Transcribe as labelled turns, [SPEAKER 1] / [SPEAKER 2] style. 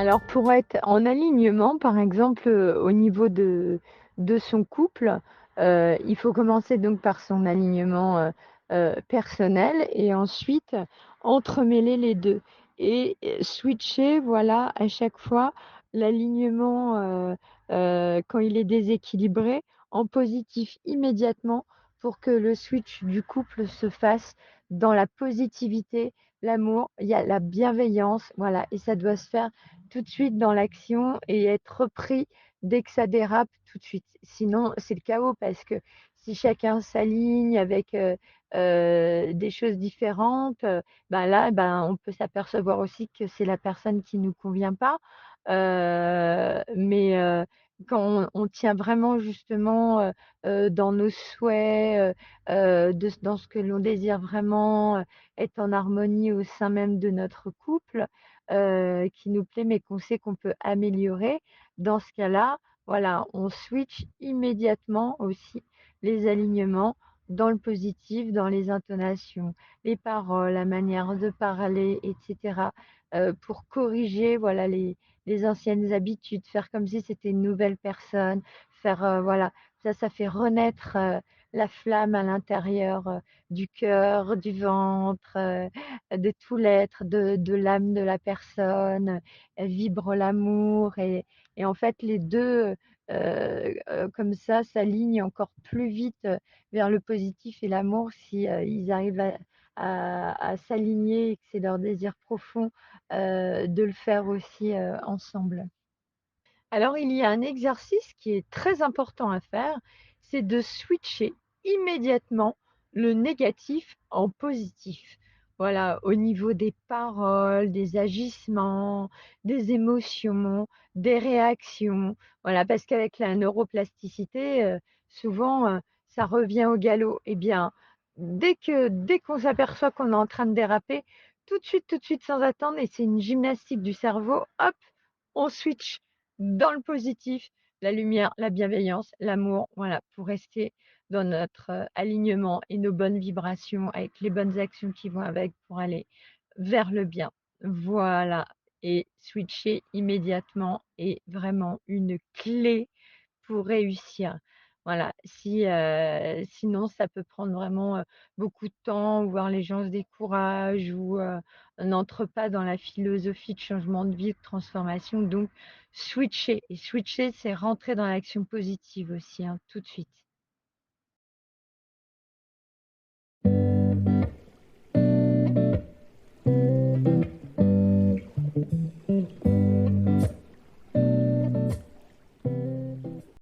[SPEAKER 1] Alors pour être en alignement, par exemple, au niveau de son couple, il faut commencer donc par son alignement, personnel et ensuite entremêler les 2 et switcher, voilà, à chaque fois l'alignement, quand il est déséquilibré en positif immédiatement pour que le switch du couple se fasse dans la positivité, l'amour, il y a la bienveillance, voilà et ça doit se faire tout de suite dans l'action et être repris dès que ça dérape tout de suite. Sinon, c'est le chaos parce que si chacun s'aligne avec des choses différentes, ben là, ben, on peut s'apercevoir aussi que c'est la personne qui ne nous convient pas. Mais quand on tient vraiment justement dans nos souhaits, dans ce que l'on désire vraiment, être en harmonie au sein même de notre couple, qui nous plaît, mais qu'on sait qu'on peut améliorer. Dans ce cas-là, voilà, on switch immédiatement aussi les alignements dans le positif, dans les intonations, les paroles, la manière de parler, etc. Pour corriger, voilà, les anciennes habitudes, faire comme si c'était une nouvelle personne, faire, voilà, ça fait renaître la flamme à l'intérieur du cœur, du ventre, de tout l'être, de l'âme de la personne, vibre l'amour et en fait les deux comme ça s'alignent encore plus vite vers le positif et l'amour si ils arrivent à s'aligner et que c'est leur désir profond de le faire aussi ensemble. Alors, il y a un exercice qui est très important à faire, c'est de switcher immédiatement le négatif en positif. Voilà, au niveau des paroles, des agissements, des émotions, des réactions. Voilà, parce qu'avec la neuroplasticité, souvent, ça revient au galop. Eh bien, dès qu'on s'aperçoit qu'on est en train de déraper, tout de suite, sans attendre, et c'est une gymnastique du cerveau, hop, on switch dans le positif, la lumière, la bienveillance, l'amour, voilà, pour rester dans notre alignement et nos bonnes vibrations avec les bonnes actions qui vont avec pour aller vers le bien. Voilà, et switcher immédiatement est vraiment une clé pour réussir. Voilà, sinon ça peut prendre vraiment, beaucoup de temps, ou voir les gens se découragent ou, n'entrent pas dans la philosophie de changement de vie, de transformation, donc switcher et switcher, c'est rentrer dans l'action positive aussi, hein, tout de suite.